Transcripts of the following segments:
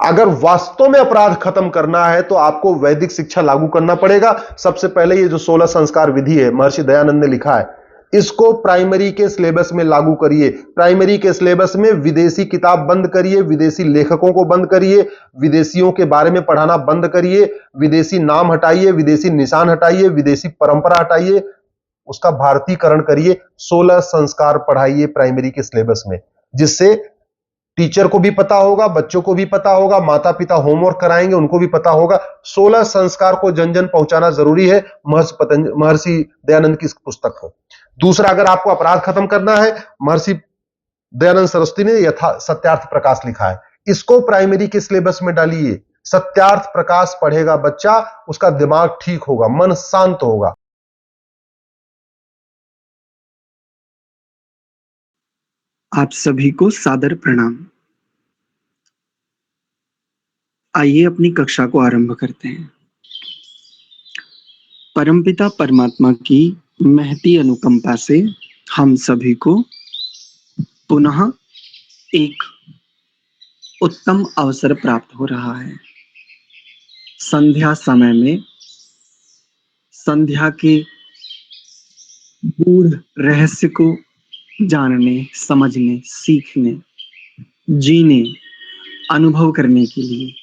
अगर वास्तव में अपराध खत्म करना है तो आपको वैदिक शिक्षा लागू करना पड़ेगा। सबसे पहले ये जो 16 संस्कार विधि है, महर्षि दयानंद ने लिखा है, इसको प्राइमरी के सिलेबस में लागू करिए। प्राइमरी के सिलेबस में विदेशी किताब बंद करिए, विदेशी लेखकों को बंद करिए, विदेशियों के बारे में पढ़ाना बंद करिए, विदेशी नाम हटाइए, विदेशी निशान हटाइए, विदेशी परंपरा हटाइए, उसका भारतीकरण करिए। 16 संस्कार पढ़ाइए प्राइमरी के सिलेबस में, जिससे टीचर को भी पता होगा, बच्चों को भी पता होगा, माता पिता होमवर्क कराएंगे उनको भी पता होगा। 16 संस्कार को जन जन पहुंचाना जरूरी है, महर्षि दयानंद की इस पुस्तक को। दूसरा, अगर आपको अपराध खत्म करना है, महर्षि दयानंद सरस्वती ने सत्यार्थ प्रकाश लिखा है, इसको प्राइमरी के सिलेबस में डालिए। सत्यार्थ प्रकाश पढ़ेगा बच्चा, उसका दिमाग ठीक होगा, मन शांत होगा। आप सभी को सादर प्रणाम। आइए अपनी कक्षा को आरंभ करते हैं। परमपिता परमात्मा की महती अनुकंपा से हम सभी को पुनः एक उत्तम अवसर प्राप्त हो रहा है। संध्या समय में संध्या के गूढ़ रहस्य को जानने, समझने, सीखने, जीने, अनुभव करने के लिए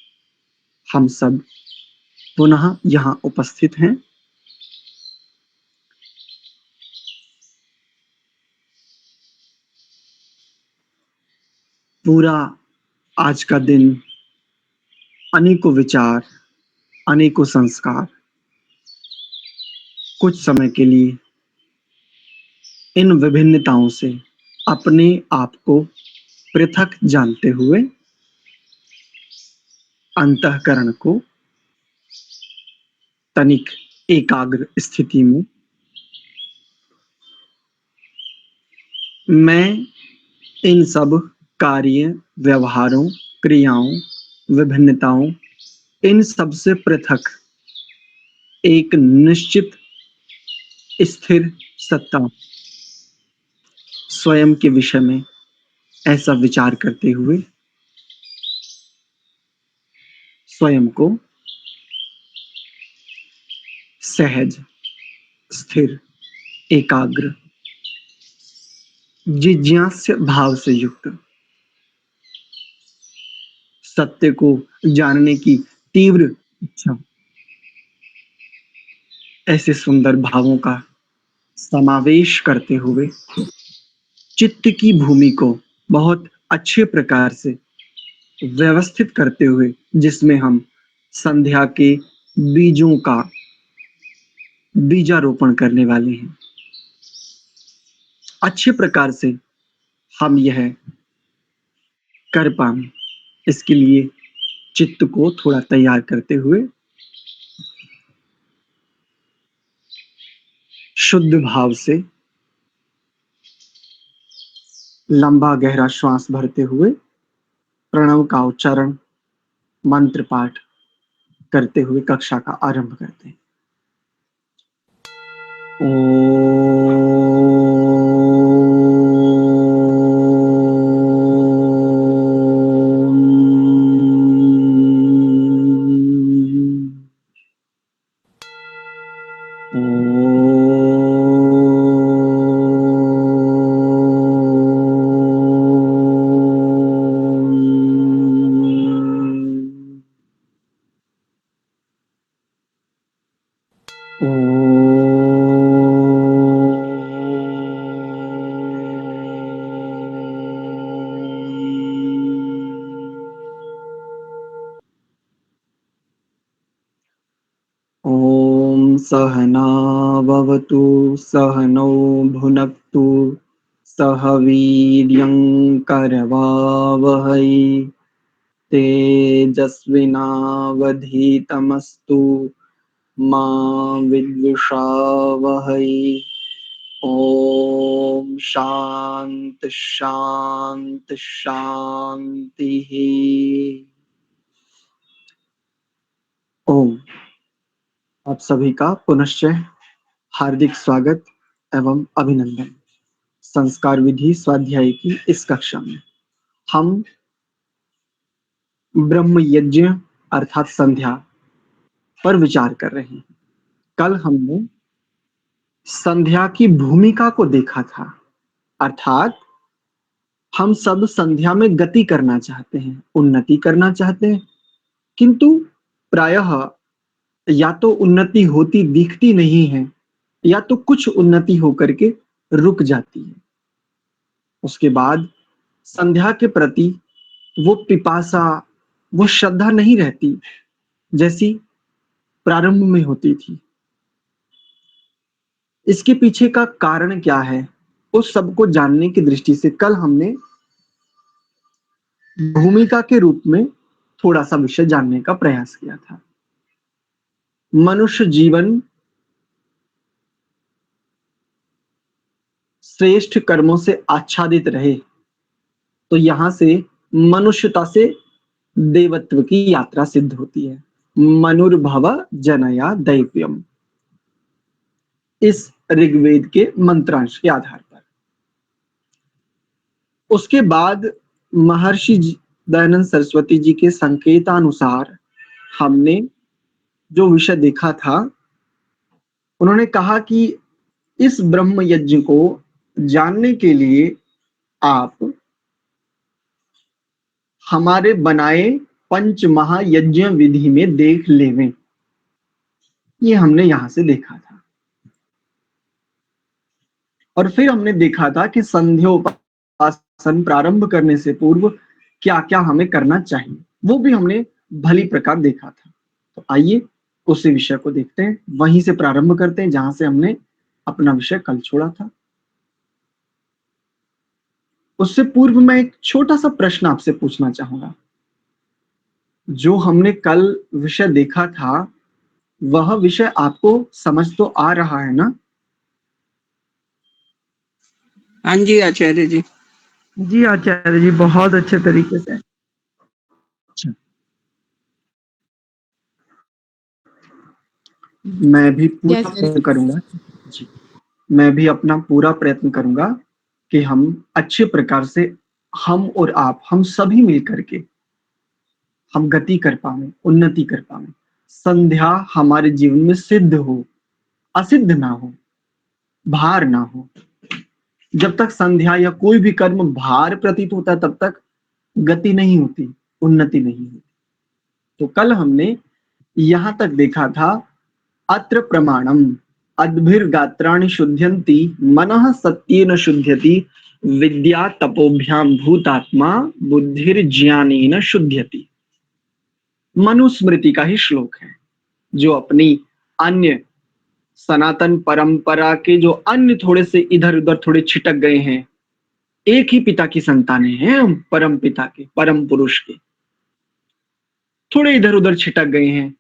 हम सब पुनः यहाँ उपस्थित हैं। पूरा आज का दिन अनेकों विचार, अनेकों संस्कार, कुछ समय के लिए इन विभिन्नताओं से अपने आप को पृथक जानते हुए अंतःकरण को तनिक एकाग्र स्थिति में मैं इन सब कार्य, व्यवहारों, क्रियाओं, विभिन्नताओं, इन सब से पृथक एक निश्चित स्थिर सत्ता स्वयं के विषय में ऐसा विचार करते हुए स्वयं को सहज, स्थिर, एकाग्र, जिज्ञास्य भाव से युक्त, सत्य को जानने की तीव्र इच्छा, ऐसे सुंदर भावों का समावेश करते हुए चित्त की भूमि को बहुत अच्छे प्रकार से व्यवस्थित करते हुए, जिसमें हम संध्या के बीजों का बीजारोपण करने वाले हैं। अच्छे प्रकार से हम यह कर पाए, इसके लिए चित्त को थोड़ा तैयार करते हुए शुद्ध भाव से लंबा गहरा श्वास भरते हुए प्रणव का उच्चारण, मंत्र पाठ करते हुए कक्षा का आरंभ करते हैं। ॐ सहना भवतु, सहनौ भुनक्तु, सह वीर्यं करवावहै, तेजस्विनावधीतमस्तु मा विद्विषावहै। ॐ शांति शांति शांतिः। ओम। आप सभी का पुनश्च हार्दिक स्वागत एवं अभिनंदन। संस्कार विधि स्वाध्याय की इस कक्षा में हम ब्रह्म यज्ञ अर्थात संध्या पर विचार कर रहे हैं। कल हमने संध्या की भूमिका को देखा था, अर्थात हम सब संध्या में गति करना चाहते हैं, उन्नति करना चाहते हैं, किंतु प्रायः या तो उन्नति होती दिखती नहीं है या तो कुछ उन्नति होकर के रुक जाती है। उसके बाद संध्या के प्रति वो पिपासा, वो श्रद्धा नहीं रहती जैसी प्रारंभ में होती थी। इसके पीछे का कारण क्या है, उस सबको जानने की दृष्टि से कल हमने भूमिका के रूप में थोड़ा सा विषय जानने का प्रयास किया था। मनुष्य जीवन श्रेष्ठ कर्मों से आच्छादित रहे तो यहां से मनुष्यता से देवत्व की यात्रा सिद्ध होती है। मनुर्भव जनया दैव्यम, इस ऋग्वेद के मंत्रांश के आधार पर। उसके बाद महर्षि दयानंद सरस्वती जी के संकेतानुसार हमने जो विषय देखा था, उन्होंने कहा कि इस ब्रह्म यज्ञ को जानने के लिए आप हमारे बनाए पंच महायज्ञ विधि में देख लेवें। ये हमने यहां से देखा था। और फिर हमने देखा था कि संध्योपासन प्रारंभ करने से पूर्व क्या क्या हमें करना चाहिए, वो भी हमने भली प्रकार देखा था। तो आइए उसी विषय को देखते हैं, वहीं से प्रारंभ करते हैं जहां से हमने अपना विषय कल छोड़ा था। उससे पूर्व मैं एक छोटा सा प्रश्न आपसे पूछना चाहूंगा। जो हमने कल विषय देखा था वह विषय आपको समझ तो आ रहा है ना? हाँ जी आचार्य जी। जी आचार्य जी, बहुत अच्छे तरीके से। मैं भी पूरा Yes, प्रयत्न करूंगा जी, मैं भी अपना पूरा प्रयत्न करूंगा कि हम अच्छे प्रकार से, हम और आप, हम सभी मिलकर के हम गति कर पाए, उन्नति कर पाए, संध्या हमारे जीवन में सिद्ध हो, असिद्ध ना हो, भार ना हो। जब तक संध्या या कोई भी कर्म भार प्रतीत होता है तब तक गति नहीं होती, उन्नति नहीं होती। तो कल हमने यहां तक देखा था, अत्र प्रमाणम अद्भिर्गात्राणि शुद्ध्यन्ति मनः सत्येन शुद्ध्यति विद्या तपोभ्याम भूतात्मा बुद्धिर्ज्ञानेन शुद्ध्यति। मनुस्मृति का ही श्लोक है, जो अपनी अन्य सनातन परंपरा के जो अन्य थोड़े से इधर उधर थोड़े छिटक गए हैं, एक ही पिता की संतानें हैं हम, परम पिता के, परम पुरुष के, थोड़े इधर उधर छिटक गए हैं,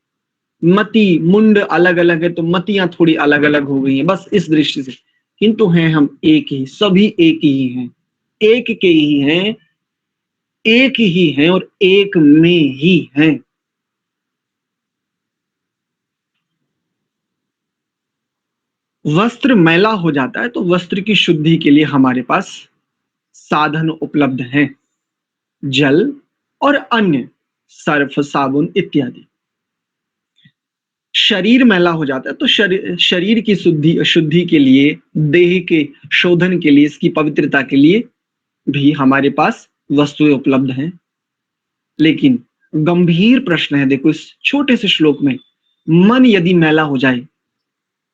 मति मुंड अलग अलग है तो मतियां थोड़ी अलग अलग हो गई हैं, बस इस दृष्टि से। किंतु हैं हम एक ही, सभी एक ही हैं, एक के ही हैं, एक ही हैं और एक में ही हैं। वस्त्र मैला हो जाता है तो वस्त्र की शुद्धि के लिए हमारे पास साधन उपलब्ध हैं, जल और अन्य सर्फ, साबुन इत्यादि। शरीर मैला हो जाता है तो शरीर की शुद्धि के लिए, देह के शोधन के लिए, इसकी पवित्रता के लिए भी हमारे पास वस्तुएं उपलब्ध हैं। लेकिन गंभीर प्रश्न है, देखो इस छोटे से श्लोक में, मन यदि मैला हो जाए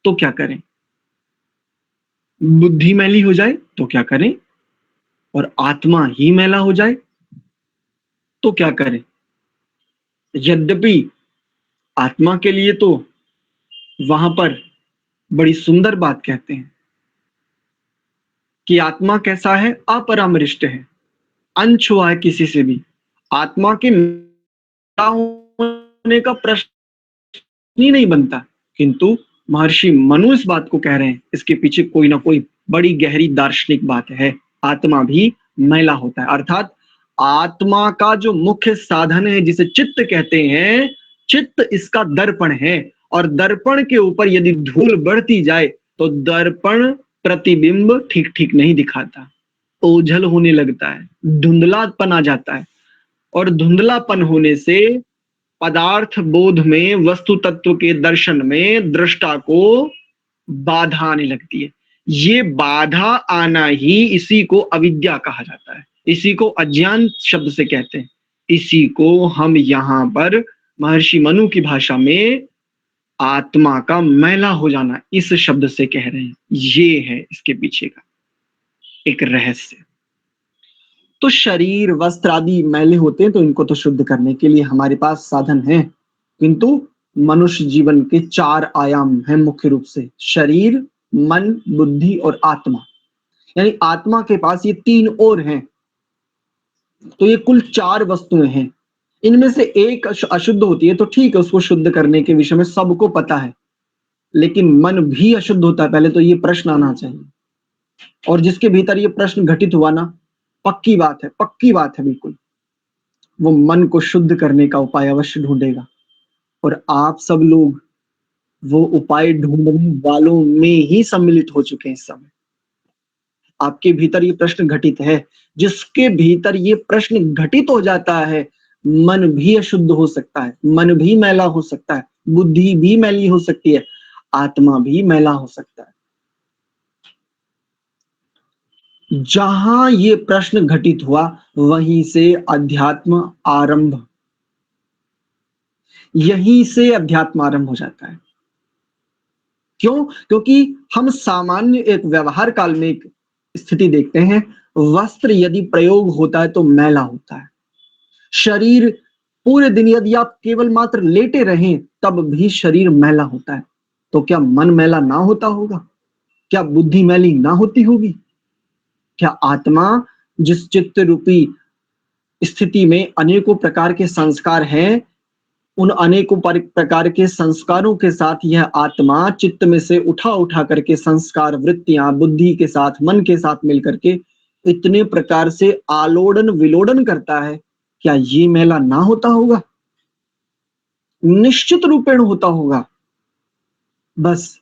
तो क्या करें? बुद्धि मैली हो जाए तो क्या करें? और आत्मा ही मैला हो जाए तो क्या करें? यद्यपि आत्मा के लिए तो वहां पर बड़ी सुंदर बात कहते हैं कि आत्मा कैसा है? अपरामृष्ट है, अनछुआ है किसी से भी। आत्मा के मैला होने का प्रश्न ही नहीं बनता। किंतु महर्षि मनु इस बात को कह रहे हैं, इसके पीछे कोई ना कोई बड़ी गहरी दार्शनिक बात है। आत्मा भी मैला होता है, अर्थात आत्मा का जो मुख्य साधन है जिसे चित्त कहते हैं, चित्त इसका दर्पण है, और दर्पण के ऊपर यदि धूल बढ़ती जाए तो दर्पण प्रतिबिंब ठीक ठीक नहीं दिखाता, ओझल होने लगता है, धुंधलापन आ जाता है। और धुंधलापन होने से पदार्थ बोध में, वस्तु तत्व के दर्शन में दृष्टा को बाधा आने लगती है। ये बाधा आना ही इसी को अविद्या कहा जाता है, इसी को अज्ञान शब्द से कहते हैं। इसी को हम यहाँ पर महर्षि मनु की भाषा में आत्मा का मैला हो जाना इस शब्द से कह रहे हैं। ये है इसके पीछे का एक रहस्य। तो शरीर, वस्त्र आदि मैले होते हैं, तो इनको तो शुद्ध करने के लिए हमारे पास साधन है, किंतु मनुष्य जीवन के 4 आयाम हैं मुख्य रूप से, शरीर, मन, बुद्धि और आत्मा। यानी आत्मा के पास ये 3 और हैं, तो ये कुल 4 वस्तुएं हैं। इनमें से एक अशुद्ध होती है तो ठीक है, उसको शुद्ध करने के विषय में सबको पता है, लेकिन मन भी अशुद्ध होता है, पहले तो ये प्रश्न आना चाहिए। और जिसके भीतर ये प्रश्न घटित हुआ ना, पक्की बात है बिल्कुल, वो मन को शुद्ध करने का उपाय अवश्य ढूंढेगा। और आप सब लोग वो उपाय ढूंढने वालों में ही सम्मिलित हो चुके हैं इस समय। आपके भीतर ये प्रश्न घटित है, जिसके भीतर ये प्रश्न घटित हो जाता है, मन भी अशुद्ध हो सकता है, मन भी मैला हो सकता है, बुद्धि भी मैली हो सकती है, आत्मा भी मैला हो सकता है। जहां ये प्रश्न घटित हुआ वहीं से अध्यात्म आरंभ, यहीं से अध्यात्म आरंभ हो जाता है। क्यों? क्योंकि हम सामान्य एक व्यवहार काल में एक स्थिति देखते हैं, वस्त्र यदि प्रयोग होता है तो मैला होता है। शरीर पूरे दिन यदि आप केवल मात्र लेटे रहें तब भी शरीर मैला होता है। तो क्या मन मैला ना होता होगा? क्या बुद्धि मैली ना होती होगी? क्या आत्मा जिस चित्त रूपी स्थिति में अनेकों प्रकार के संस्कार हैं, उन अनेकों प्रकार के संस्कारों के साथ यह आत्मा चित्त में से उठा करके संस्कार वृत्तियां बुद्धि के साथ, मन के साथ मिलकर के इतने प्रकार से आलोड़न विलोड़न करता है, क्या ये मैला ना होता होगा? निश्चित रूपेण होता होगा। बस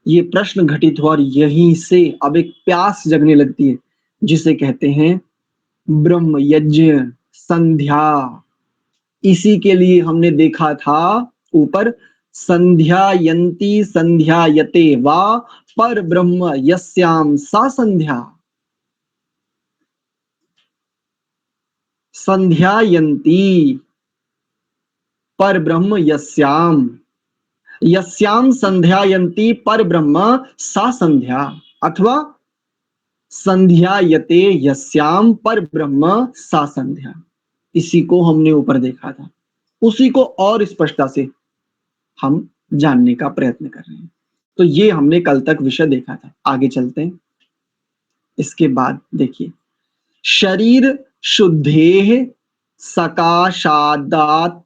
ये प्रश्न घटित हुआ और यहीं से अब एक प्यास जगने लगती है, जिसे कहते हैं ब्रह्म यज्ञ, संध्या। इसी के लिए हमने देखा था ऊपर, संध्यायन्ति संध्यायते वा पर ब्रह्म यस्याम सा संध्या। संध्यायन्ति पर ब्रह्म यस्याम, यस्याम संध्यायन्ति पर ब्रह्म सा संध्या, अथवा संध्यायते यस्याम पर ब्रह्म सा संध्या। इसी को हमने ऊपर देखा था, उसी को और स्पष्टता से हम जानने का प्रयत्न कर रहे हैं। तो ये हमने कल तक विषय देखा था। आगे चलते हैं। इसके बाद देखिए, शरीर शुद्धेह सकाशादात,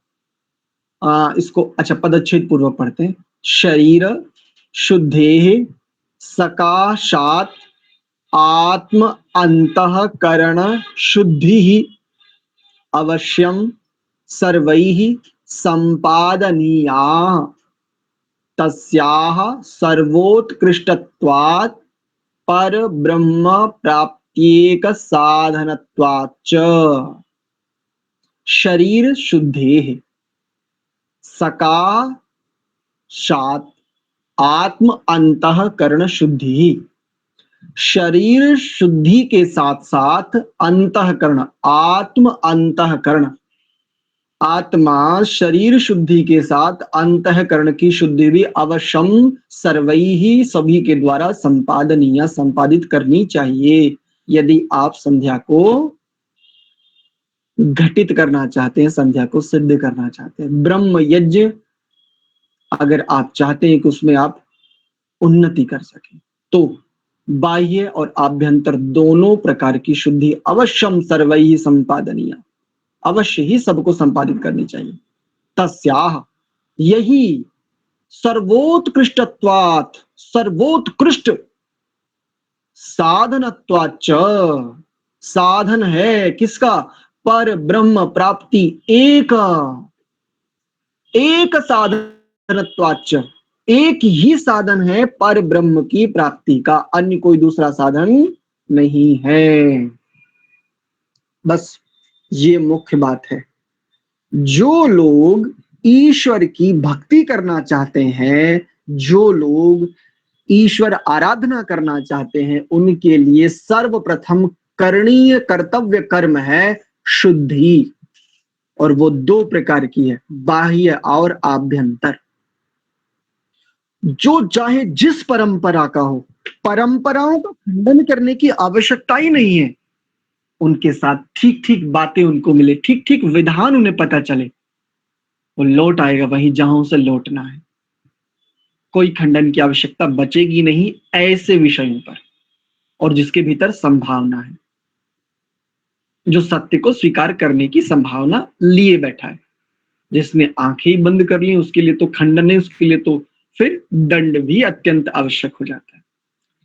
इसको अच्छा पदच्छेद पूर्वक पढ़ते हैं। शरीर शुद्धेह सकाशात आत्म अंतःकरण शुद्धि अवश्यम सर्वैः संपादनीया तस्याः सर्वोत्कृष्टत्वात् पर ब्रह्म प्राप्त्येक साधनत्वाच्च। शरीर शुद्धेः सकाशात् आत्म अंतःकरण शुद्धि, शरीर शुद्धि के साथ साथ अंतःकरण, आत्म अंतःकरण, आत्मा शरीर शुद्धि के साथ अंतःकरण की शुद्धि भी अवश्यम सर्वैः सभी के द्वारा संपादनीय, संपादित करनी चाहिए। यदि आप संध्या को घटित करना चाहते हैं, संध्या को सिद्ध करना चाहते हैं, ब्रह्म यज्ञ अगर आप चाहते हैं कि उसमें आप उन्नति कर सकें, तो बाह्य और आभ्यंतर दोनों प्रकार की शुद्धि अवश्यम सर्वैः संपादनीय, अवश्य ही सबको संपादित करनी चाहिए। तस्याह, यही सर्वोत्कृष्टत्वात्, सर्वोत्कृष्ट साधनत्वाच्च, साधन है किसका? पर ब्रह्म प्राप्ति एक, एक साधनत्वाच्च, एक ही साधन है पर ब्रह्म की प्राप्ति का, अन्य कोई दूसरा साधन नहीं है। बस ये मुख्य बात है। जो लोग ईश्वर की भक्ति करना चाहते हैं, जो लोग ईश्वर आराधना करना चाहते हैं, उनके लिए सर्वप्रथम करणीय कर्तव्य कर्म है शुद्धि। और वो दो प्रकार की है, बाह्य और आभ्यंतर। जो चाहे जिस परंपरा का हो, परंपराओं का खंडन करने की आवश्यकता ही नहीं है। उनके साथ ठीक ठीक बातें उनको मिले, ठीक ठीक विधान उन्हें पता चले, वो लौट आएगा वहीं जहां उसे लौटना है। कोई खंडन की आवश्यकता बचेगी नहीं ऐसे विषयों पर, और जिसके भीतर संभावना है, जो सत्य को स्वीकार करने की संभावना लिए बैठा है। जिसने आंखें ही बंद कर ली उसके लिए तो खंडन है, उसके लिए तो फिर दंड भी अत्यंत आवश्यक हो जाता है।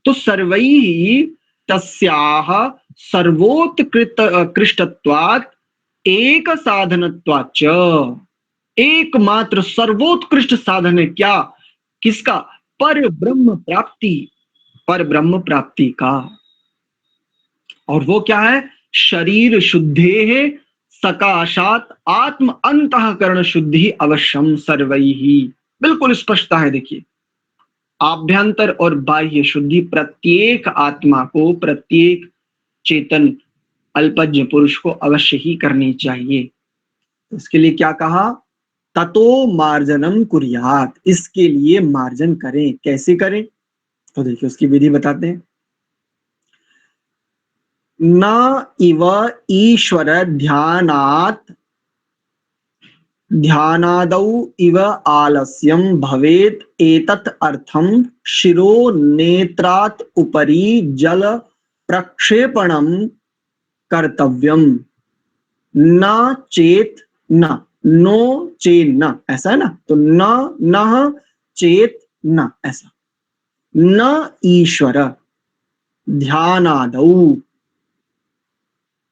तो सर्वैः तस्याः सर्वोत्कृष्टत्वात् एक साधनत्वाच्च, एकमात्र सर्वोत्कृष्ट साधन है क्या, किसका, पर ब्रह्म प्राप्ति, पर ब्रह्म प्राप्ति का। और वो क्या है, शरीर शुद्धे सकाशात आत्म अंतःकरण शुद्धि अवश्यम सर्वैहि। बिल्कुल स्पष्टता है। देखिए, आभ्यंतर और बाह्य शुद्धि प्रत्येक आत्मा को, प्रत्येक चेतन अल्पज्ञ पुरुष को अवश्य ही करनी चाहिए। इसके लिए क्या कहा, ततो मार्जनम कुर्यात, इसके लिए मार्जन करें। कैसे करें, तो देखिए उसकी विधि बताते हैं। न इव ईश्वर ध्यानादौ इव आलस्यम भवेत् एतत् अर्थम शिरो नेत्रात् उपरि जल प्रक्षेपणम कर्तव्यम न चेत न, नो चे न, ऐसा है ना, तो न चेत न, ऐसा। न ईश्वर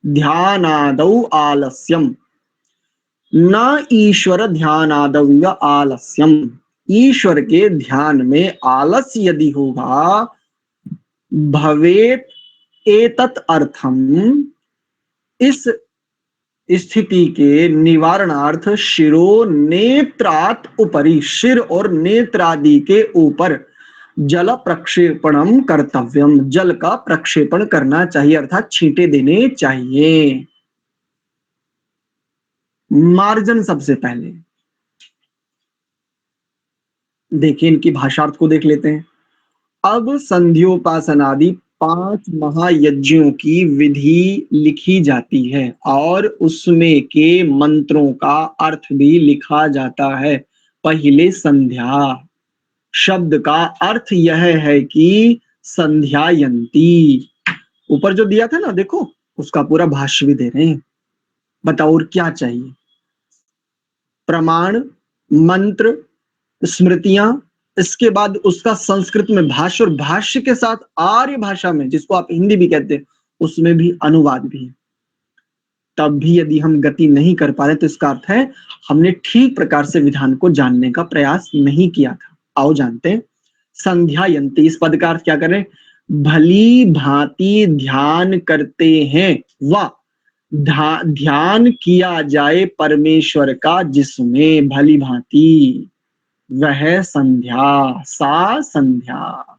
ध्यानादौ आलस्यम, न ईश्वर ध्यानादौ आलस्यम, ईश्वर के ध्यान में आलस्य यदि होगा, भवेत एतत् अर्थम, इस स्थिति के निवारणार्थ शिरो नेत्रात् उपरि, सिर और नेत्रादि के ऊपर जल प्रक्षेपणम कर्तव्यम, जल का प्रक्षेपण करना चाहिए, अर्थात छींटे देने चाहिए। मार्जन सबसे पहले देखिए, इनकी भाषार्थ को देख लेते हैं। अब संध्योपासनादि 5 महायज्ञों की विधि लिखी जाती है और उसमें के मंत्रों का अर्थ भी लिखा जाता है। पहले संध्या शब्द का अर्थ यह है कि संध्यायंती। ऊपर जो दिया था ना, देखो उसका पूरा भाष्य भी दे रहे हैं। बताओ और क्या चाहिए, प्रमाण, मंत्र, स्मृतियां, इसके बाद उसका संस्कृत में भाष्य, और भाष्य के साथ आर्य भाषा में, जिसको आप हिंदी भी कहते हैं, उसमें भी अनुवाद भी है। तब भी यदि हम गति नहीं कर पा रहे तो इसका अर्थ है हमने ठीक प्रकार से विधान को जानने का प्रयास नहीं किया था। आओ जानते हैं। संध्यायंती, इस पद का अर्थ क्या करें, भली भांति ध्यान करते हैं व ध्यान किया जाए परमेश्वर का, जिसमें भली भांति, वह संध्या, सा संध्या।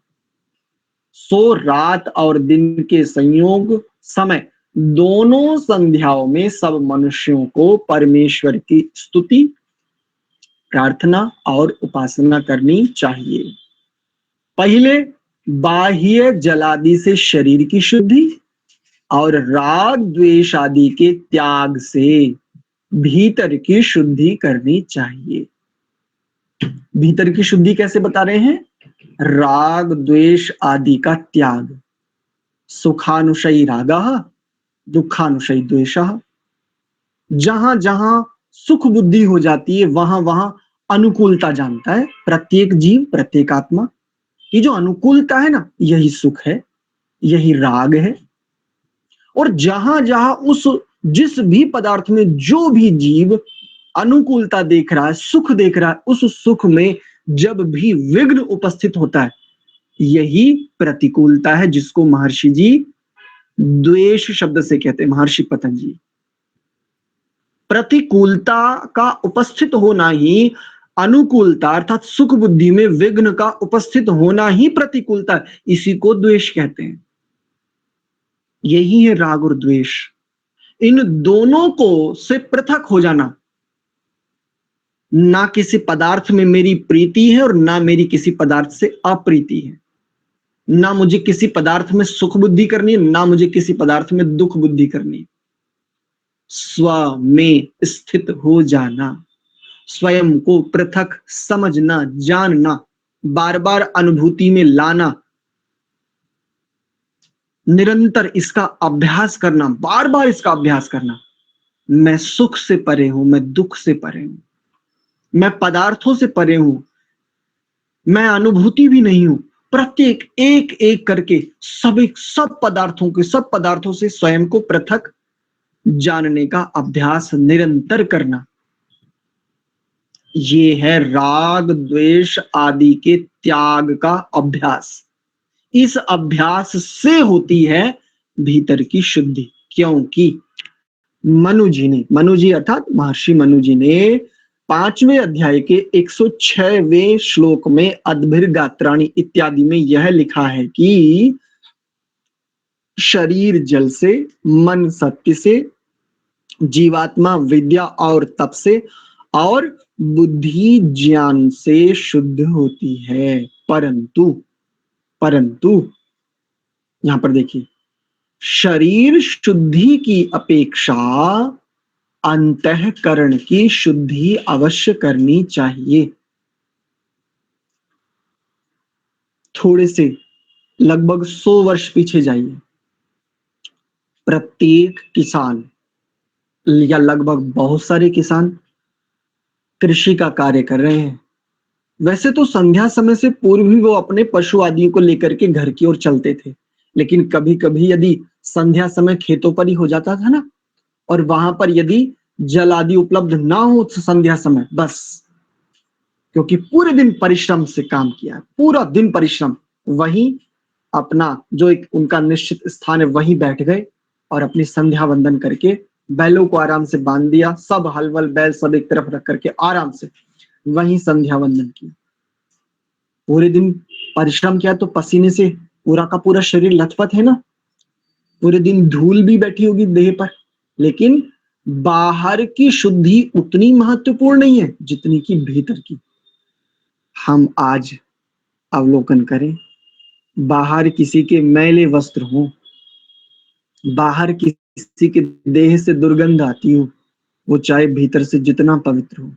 सो रात और दिन के संयोग समय दोनों संध्याओं में सब मनुष्यों को परमेश्वर की स्तुति, प्रार्थना और उपासना करनी चाहिए। पहले बाह्य जलादि से शरीर की शुद्धि और राग द्वेष आदि के त्याग से भीतर की शुद्धि करनी चाहिए। भीतर की शुद्धि कैसे बता रहे हैं, राग द्वेष आदि का त्याग। सुखानुशयी रागः दुखानुशयी द्वेषः। जहां जहां सुख बुद्धि हो जाती है वहां वहां अनुकूलता जानता है प्रत्येक जीव, प्रत्येक आत्मा। ये जो अनुकूलता है ना, यही सुख है, यही राग है। और जहां जहां उस जिस भी पदार्थ में जो भी जीव अनुकूलता देख रहा है, सुख देख रहा है, उस सुख में जब भी विघ्न उपस्थित होता है, यही प्रतिकूलता है, जिसको महर्षि जी द्वेष शब्द से कहते हैं, महर्षि पतंजलि। प्रतिकूलता का उपस्थित होना ही अनुकूलता अर्थात सुख बुद्धि में विघ्न का उपस्थित होना ही प्रतिकूलता है। इसी को द्वेष कहते हैं। यही है राग और द्वेष। इन दोनों को से पृथक हो जाना। ना किसी पदार्थ में मेरी प्रीति है और ना मेरी किसी पदार्थ से अप्रीति है। ना मुझे किसी पदार्थ में सुख बुद्धि करनी है, ना मुझे किसी पदार्थ में दुख बुद्धि करनी है। स्व में स्थित हो जाना, स्वयं को पृथक समझना, जानना, बार बार अनुभूति में लाना, निरंतर इसका अभ्यास करना, बार बार इसका अभ्यास करना। मैं सुख से परे हूं, मैं दुख से परे हूं, मैं पदार्थों से परे हूं, मैं अनुभूति भी नहीं हूं। प्रत्येक एक एक करके सब पदार्थों से स्वयं को पृथक जानने का अभ्यास निरंतर करना। ये है राग द्वेष आदि के त्याग का अभ्यास। इस अभ्यास से होती है भीतर की शुद्धि। क्योंकि मनु जी अर्थात महर्षि मनु जी ने 5वें अध्याय के 106वें श्लोक में अद्भिर्गात्राणि इत्यादि में यह लिखा है कि शरीर जल से, मन सत्य से, जीवात्मा विद्या और तप से और बुद्धि ज्ञान से शुद्ध होती है। परंतु यहां पर देखिए, शरीर शुद्धि की अपेक्षा अंतःकरण की शुद्धि अवश्य करनी चाहिए। थोड़े से लगभग 100 वर्ष पीछे जाइए, प्रत्येक किसान या लगभग बहुत सारे किसान कृषि का कार्य कर रहे हैं। वैसे तो संध्या समय से पूर्व ही वो अपने पशु आदियों को लेकर के घर की ओर चलते थे, लेकिन कभी कभी यदि संध्या समय खेतों पर ही हो जाता था ना, और वहां पर यदि जल आदि उपलब्ध ना हो संध्या समय, बस क्योंकि पूरे दिन परिश्रम से काम किया, पूरा दिन परिश्रम, वहीं अपना जो एक उनका निश्चित स्थान है वहीं बैठ गए और अपनी संध्या वंदन करके बैलों को आराम से बांध दिया, सब हलवल बैल सब एक तरफ रख करके आराम से वहीं संध्या वंदन किया। पूरे दिन परिश्रम किया तो पसीने से पूरा का पूरा शरीर लथपथ है ना, पूरे दिन धूल भी बैठी होगी देह पर, लेकिन बाहर की शुद्धि उतनी महत्वपूर्ण नहीं है जितनी कि भीतर की। हम आज अवलोकन करें, बाहर किसी के मैले वस्त्र हो, बाहर किसी के देह से दुर्गंध आती हो, वो चाहे भीतर से जितना पवित्र हो,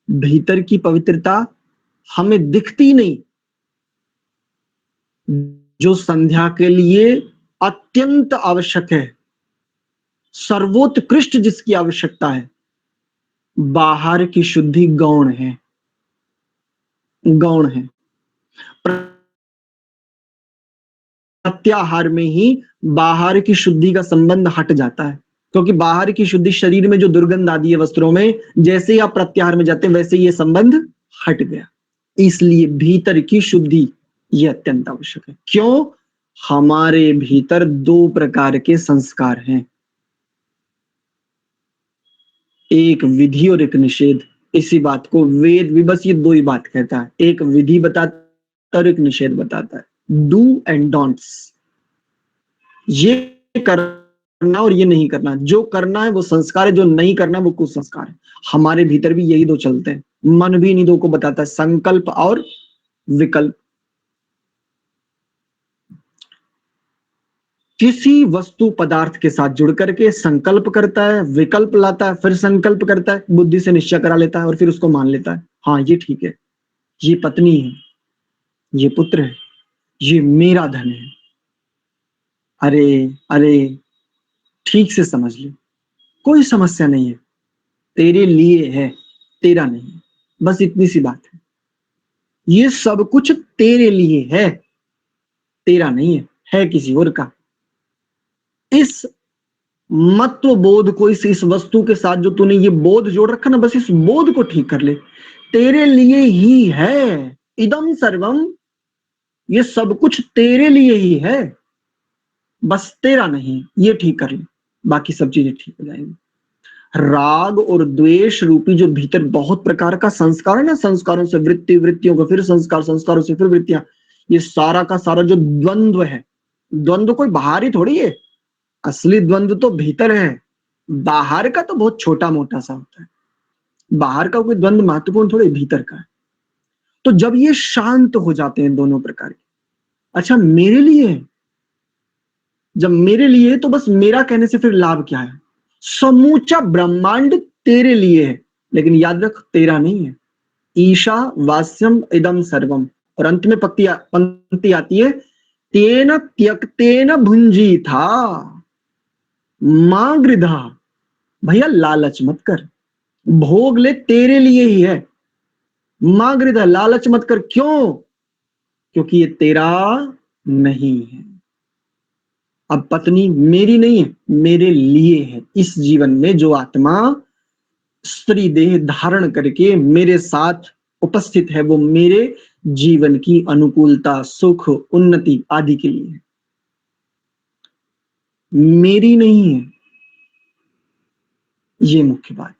भीतर की पवित्रता हमें दिखती नहीं। जो संध्या के लिए अत्यंत आवश्यक है, सर्वोत्कृष्ट जिसकी आवश्यकता है, बाहर की शुद्धि गौण है। प्रत्याहार में ही बाहर की शुद्धि का संबंध हट जाता है, क्योंकि बाहर की शुद्धि शरीर में जो दुर्गंध आदि है वस्त्रों में, जैसे ही आप प्रत्याहार में जाते हैं वैसे ही ये संबंध हट गया। इसलिए भीतर की शुद्धि ये अत्यंत आवश्यक है। क्यों? हमारे भीतर 2 प्रकार के संस्कार हैं, एक विधि और एक निषेध। इसी बात को वेद भी बस ये 2 ही बात कहता है, एक विधि बताता है और एक निषेध बताता है। डू एंड डोंट्स, ये करना और ये नहीं करना। जो करना है वो संस्कार है, जो नहीं करना वो कुसंस्कार है। हमारे भीतर भी यही 2 चलते हैं। मन भी इन्हीं 2 को बताता है, संकल्प और विकल्प। किसी वस्तु पदार्थ के साथ जुड़ करके संकल्प करता है, विकल्प लाता है, फिर संकल्प करता है, बुद्धि से निश्चय करा लेता है और फिर उसको मान लेता है, हाँ ये ठीक है, ये पत्नी है, ये पुत्र है, ये मेरा धन है। अरे ठीक से समझ ले, कोई समस्या नहीं है, तेरे लिए है, तेरा नहीं। बस इतनी सी बात है। ये सब कुछ तेरे लिए है, तेरा नहीं है किसी और का। इस मत्व बोध को, इस वस्तु के साथ जो तूने ये बोध जोड़ रखा ना, बस इस बोध को ठीक कर ले। तेरे लिए ही है, इदम सर्वम, ये सब कुछ तेरे लिए ही है, बस तेरा नहीं, ये ठीक कर ले, बाकी सब चीजें ठीक हो जाएंगी। राग और द्वेष रूपी जो भीतर बहुत प्रकार का संस्कार है ना, संस्कारों से वृत्ति, वृत्तियों को फिर संस्कार, संस्कारों से फिर वृत्तियां, ये सारा का सारा जो द्वंद्व है, द्वंद्व कोई बाहरी थोड़ी है, असली द्वंद्व तो भीतर है। बाहर का तो बहुत छोटा मोटा सा होता है, बाहर का कोई द्वंद्व महत्वपूर्ण थोड़ी, भीतर का है। तो जब ये शांत हो जाते हैं दोनों प्रकार के, अच्छा मेरे लिए है, जब मेरे लिए है तो बस मेरा कहने से फिर लाभ क्या है? समूचा ब्रह्मांड तेरे लिए है, लेकिन याद रख तेरा नहीं है। ईशा वास्यम इदम सर्वम, और अंत में पंक्ति आती है, तेन त्यक्तेन भुंजी था मां गृधा। भैया लालच मत कर, भोग ले तेरे लिए ही है। मां गृधा, लालच मत कर, क्यों? क्योंकि ये तेरा नहीं है। अब पत्नी मेरी नहीं है, मेरे लिए है। इस जीवन में जो आत्मा स्त्री देह धारण करके मेरे साथ उपस्थित है, वो मेरे जीवन की अनुकूलता, सुख, उन्नति आदि के लिए है, मेरी नहीं है। ये मुख्य बात है।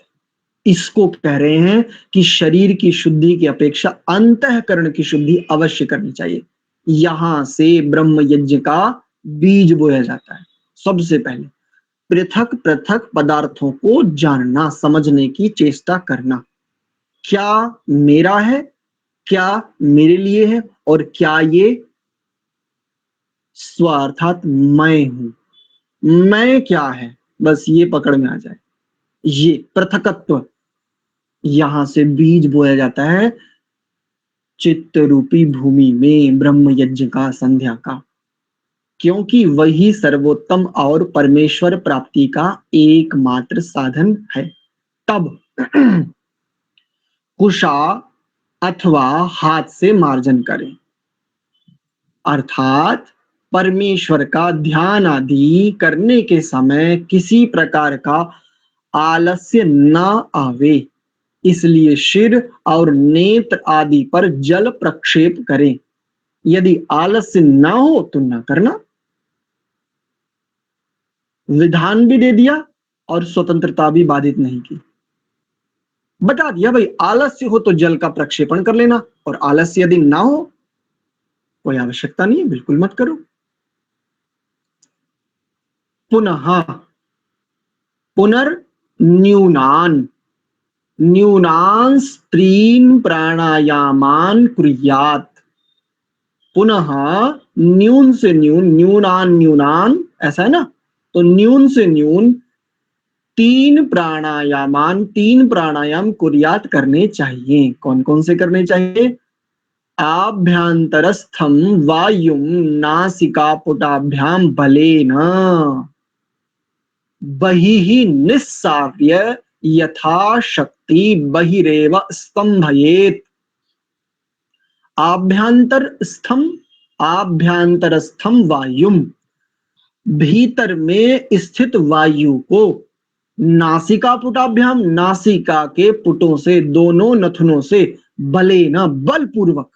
इसको कह रहे हैं कि शरीर की शुद्धि की अपेक्षा अंतःकरण की शुद्धि अवश्य करनी चाहिए। यहां से ब्रह्म यज्ञ का बीज बोया जाता है। सबसे पहले पृथक पृथक पदार्थों को जानना, समझने की चेष्टा करना, क्या मेरा है, क्या मेरे लिए है, और क्या ये स्व अर्थात मैं हूं, मैं क्या है, बस ये पकड़ में आ जाए। ये पृथकत्व, यहां से बीज बोया जाता है चित्त रूपी भूमि में ब्रह्म यज्ञ का, संध्या का, क्योंकि वही सर्वोत्तम और परमेश्वर प्राप्ति का एकमात्र साधन है। तब कुशा अथवा हाथ से मार्जन करें, अर्थात परमेश्वर का ध्यान आदि करने के समय किसी प्रकार का आलस्य न आवे, इसलिए सिर और नेत्र आदि पर जल प्रक्षेप करें। यदि आलस्य ना हो तो ना करना। विधान भी दे दिया और स्वतंत्रता भी बाधित नहीं की, बता दिया भाई आलस्य हो तो जल का प्रक्षेपण कर लेना, और आलस्य यदि ना हो, कोई आवश्यकता नहीं है, बिल्कुल मत करो। पुनः पुनर्न्यूनान न्यूनान स्त्रीन प्राणायामान कुर्यात। पुनः न्यून से न्यून, न्यूनान न्यूनान ऐसा है ना, तो न्यून से न्यून तीन प्राणायाम कुर्यात करने चाहिए। कौन कौन से करने चाहिए? आभ्यंतरस्थम वायुम नासिकापुटाभ्याम बलेन बहिः निस्सार्य यथाशक्ति बहिरेव स्तंभयेत। आभ्यंतरस्थम वायुम, भीतर में स्थित वायु को, नासिका पुटाभ्याम, नासिका के पुटों से, दोनों नथनों से, बलेन बलपूर्वक,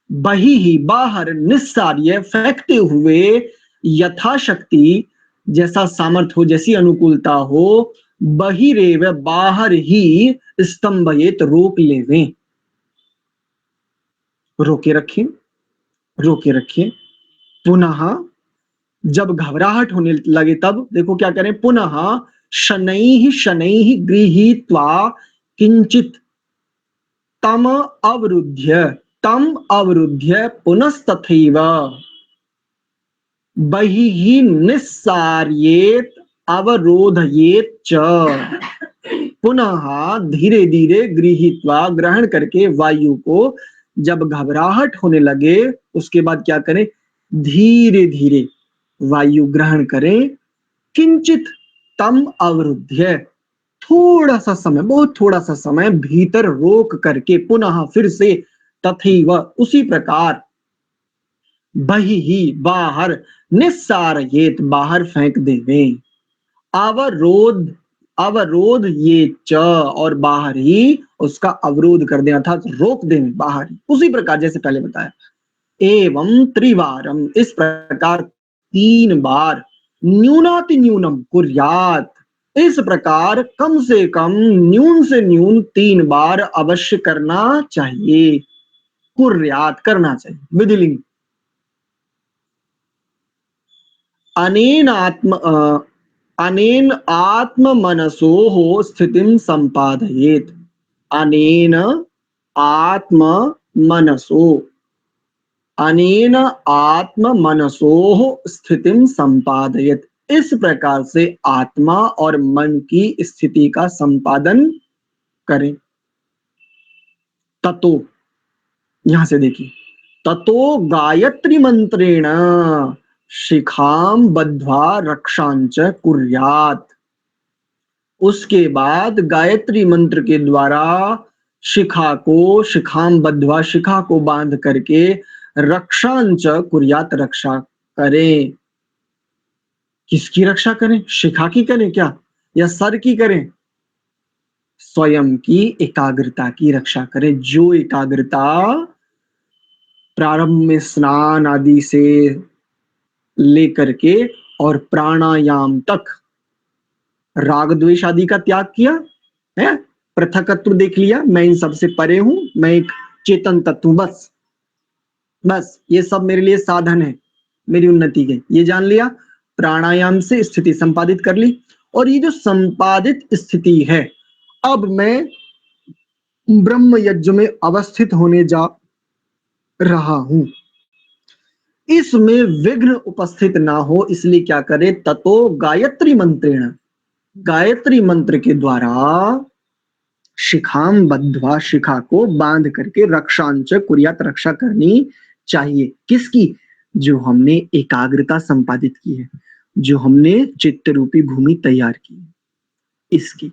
बहिः बाहर, निस्सार्य फेंकते हुए, यथाशक्ति जैसा सामर्थ हो, जैसी अनुकूलता हो, बहिरेव बाहर ही, स्तंभयेत रोक लेवें। रोके रखिए, रोके रखिए। पुनः जब घबराहट होने लगे तब देखो क्या करें, पुनः शनैः शनैः गृहीत्वा किंचित तम अवरुध्य पुनस्तथैव बहिः निस्सार्येत अवरोधयेत च। पुनः धीरे धीरे गृहीत्वा, ग्रहण करके वायु को, जब घबराहट होने लगे उसके बाद क्या करें, धीरे धीरे वायु ग्रहण करें। किंचित तम अवरुध्य, थोड़ा सा समय, बहुत थोड़ा सा समय भीतर रोक करके, पुनः फिर से तथैव उसी प्रकार, बहिः बाहर, निस्सारयेत बाहर फेंक देवें, अवरोध ये च, और बाहर ही उसका अवरोध कर दें, अर्थात रोक दें बाहर ही, उसी प्रकार जैसे पहले बताया। एवं त्रिवारम, इस प्रकार 3 बार, न्यूनाति न्यूनम कुर्यात, इस प्रकार कम से कम न्यून से न्यून 3 बार अवश्य करना चाहिए, कुर्यात करना चाहिए विधिलिंग। अनेन आत्म मनसोः स्थितिं संपादयेत्। अनेन आत्म मनसो अनेन आत्म मनसोः स्थितिं संपादयेत्। इस प्रकार से आत्मा और मन की स्थिति का संपादन करें। ततो, यहां से देखिए, ततो गायत्री मंत्रेण शिखाम बद्ध्वा रक्षांच कुर्यात्। उसके बाद गायत्री मंत्र के द्वारा शिखाम बद्ध्वा, शिखा को बांध करके रक्षांच कुर्यात्, रक्षा करें। किसकी रक्षा करें? शिखा की करें क्या, या सर की करें? स्वयं की एकाग्रता की रक्षा करें। जो एकाग्रता प्रारंभ में स्नान आदि से लेकर के और प्राणायाम तक राग द्वेष आदि का त्याग किया है, पृथकत्व देख लिया, मैं इन सबसे परे हूं, मैं एक चेतन तत्व हूं, बस ये सब मेरे लिए साधन है मेरी उन्नति के, ये जान लिया। प्राणायाम से स्थिति संपादित कर ली, और ये जो संपादित स्थिति है, अब मैं ब्रह्म यज्ञ में अवस्थित होने जा रहा हूं, इसमें विघ्न उपस्थित ना हो, इसलिए क्या करे? ततो गायत्री मंत्रेण, गायत्री मंत्र के द्वारा शिखाम बद्ध्वा, शिखा को बांध करके रक्षांच कुर्यात, रक्षा करनी चाहिए। किसकी? जो हमने एकाग्रता संपादित की है, जो हमने चित्त रूपी भूमि तैयार की है, इसकी।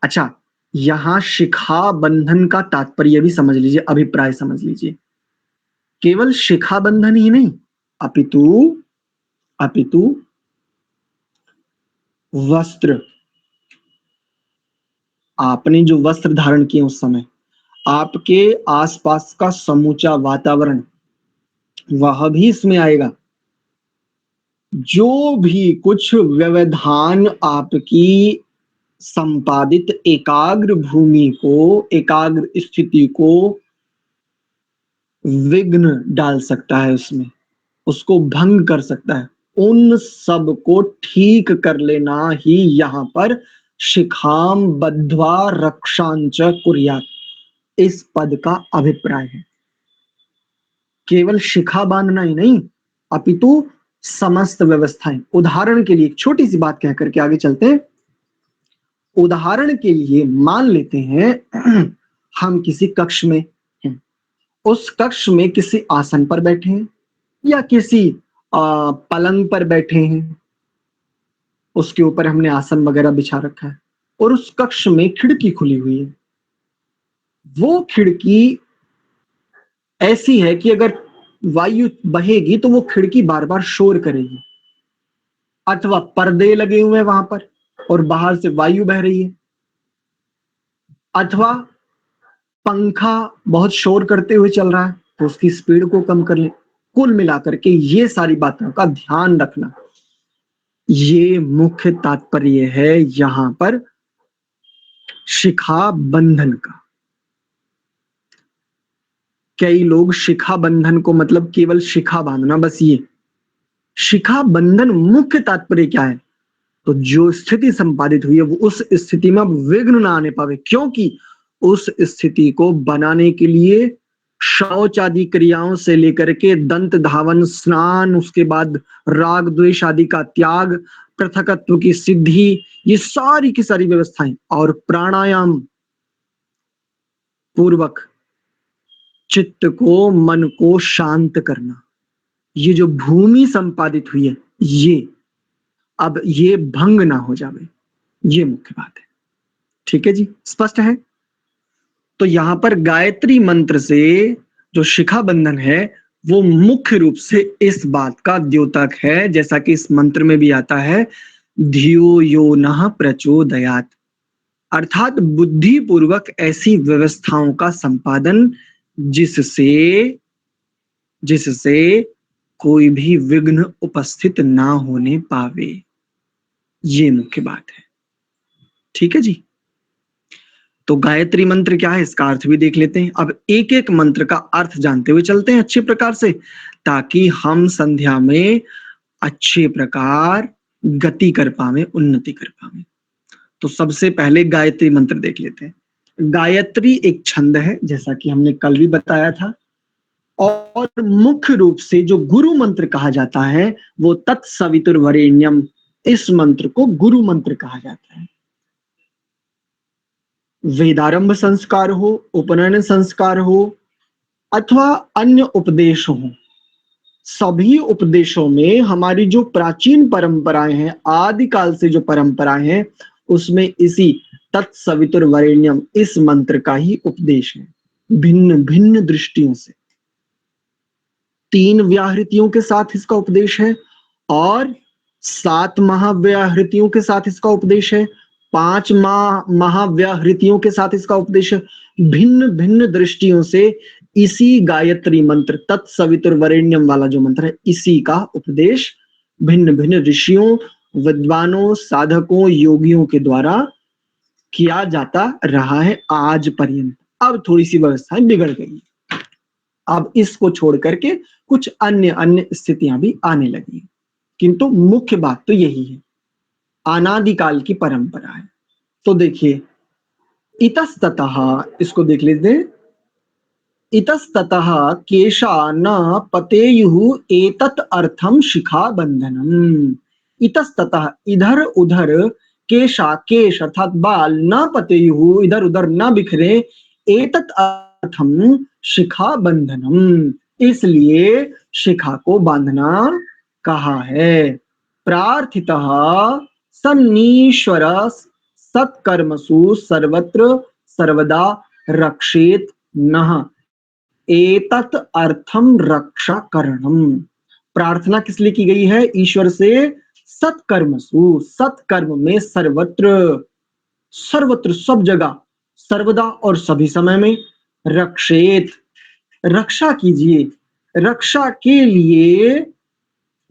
अच्छा, यहां शिखा बंधन का तात्पर्य भी समझ लीजिए, अभिप्राय समझ लीजिए। केवल शिखा बंधन ही नहीं, अपितु वस्त्र, आपने जो वस्त्र धारण किए उस समय, आपके आसपास का समूचा वातावरण, वह भी इसमें आएगा। जो भी कुछ व्यवधान आपकी संपादित एकाग्र भूमि को, एकाग्र स्थिति को विघ्न डाल सकता है, उसमें उसको भंग कर सकता है, उन सब को ठीक कर लेना ही यहां पर शिखाम बद्ध्वा रक्षांच कुर्यात्, इस पद का अभिप्राय है। केवल शिखा बांधना ही नहीं, अपितु समस्त व्यवस्थाएं। उदाहरण के लिए एक छोटी सी बात कह करके आगे चलते हैं। उदाहरण के लिए मान लेते हैं हम किसी कक्ष में हैं, उस कक्ष में किसी आसन पर बैठे हैं या किसी पलंग पर बैठे हैं, उसके ऊपर हमने आसन वगैरह बिछा रखा है, और उस कक्ष में खिड़की खुली हुई है। वो खिड़की ऐसी है कि अगर वायु बहेगी तो वो खिड़की बार बार शोर करेगी, अथवा पर्दे लगे हुए हैं वहां पर और बाहर से वायु बह रही है, अथवा पंखा बहुत शोर करते हुए चल रहा है तो उसकी स्पीड को कम कर ले। कुल मिलाकर के ये सारी बातों का ध्यान रखना, ये मुख्य तात्पर्य है यहां पर शिखा बंधन का। कई लोग शिखा बंधन को मतलब केवल शिखा बांधना, बस ये शिखा बंधन मुख्य तात्पर्य क्या है? तो जो स्थिति संपादित हुई है वो उस स्थिति में विघ्न ना आने पावे, क्योंकि उस स्थिति को बनाने के लिए शौच आदि क्रियाओं से लेकर के दंत धावन, स्नान, उसके बाद राग द्वेष आदि का त्याग, पृथकत्व की सिद्धि, ये सारी की सारी व्यवस्थाएं, और प्राणायाम पूर्वक चित्त को, मन को शांत करना, ये जो भूमि संपादित हुई है, ये अब ये भंग ना हो जावे, ये मुख्य बात है। ठीक है जी, स्पष्ट है? तो यहां पर गायत्री मंत्र से जो शिखा बंधन है वो मुख्य रूप से इस बात का द्योतक है, जैसा कि इस मंत्र में भी आता है, धियो यो नः प्रचोदयात्, अर्थात बुद्धि पूर्वक ऐसी व्यवस्थाओं का संपादन जिससे कोई भी विघ्न उपस्थित ना होने पावे, ये मुख्य बात है। ठीक है जी। तो गायत्री मंत्र क्या है, इसका अर्थ भी देख लेते हैं। अब एक एक मंत्र का अर्थ जानते हुए चलते हैं अच्छे प्रकार से, ताकि हम संध्या में अच्छे प्रकार गति कर पावे, उन्नति कर पावे। तो सबसे पहले गायत्री मंत्र देख लेते हैं। गायत्री एक छंद है, जैसा कि हमने कल भी बताया था, और मुख्य रूप से जो गुरु मंत्र कहा जाता है वो तत्सवितुर्वरेण्यम, इस मंत्र को गुरु मंत्र कहा जाता है। वेदारंभ संस्कार हो, उपनयन संस्कार हो, अथवा अन्य उपदेश हो, सभी उपदेशों में हमारी जो प्राचीन परंपराएं हैं, आदिकाल से जो परंपराएं हैं, उसमें इसी तत्सवितुर्वरेण्यम इस मंत्र का ही उपदेश है, भिन्न भिन्न दृष्टियों से। 3 व्याहृतियों के साथ इसका उपदेश है, और 7 महाव्याहृतियों के साथ इसका उपदेश है, 5 महाव्याहृतियों के साथ इसका उपदेश है। भिन्न भिन्न दृष्टियों से इसी गायत्री मंत्र तत्सवितुर्वरेण्यम वाला जो मंत्र है, इसी का उपदेश भिन्न भिन्न ऋषियों, विद्वानों, साधकों, योगियों के द्वारा किया जाता रहा है आज पर्यंत। अब थोड़ी सी व्यवस्थाएं बिगड़ गई, अब इसको छोड़ करके कुछ अन्य अन्य स्थितियां भी आने लगी, किंतु मुख्य बात तो यही है, अनादिकाल की परंपरा है। तो देखिए, इतस्ततः, इसको देख लेते हैं। इतस्ततः केशा न पतेयुः एतत् अर्थम शिखा बंधनम। इतस्ततः, इधर उधर, केशा, केश अर्थात बाल, न पतेयुः, इधर उधर न बिखरे, एतत् अर्थम शिखा बंधनम, इसलिए शिखा को बांधना कहा है। प्रार्थितः सन्नीश्वर सत्कर्मसु सर्वत्र सर्वदा रक्षेत नः, एतत् अर्थम रक्षा करणम। प्रार्थना किस लिए की गई है? ईश्वर से सत्कर्मसु, सत्कर्म में सर्वत्र, सर्वत्र सब जगह, सर्वदा और सभी समय में, रक्षेत रक्षा कीजिए, रक्षा के लिए,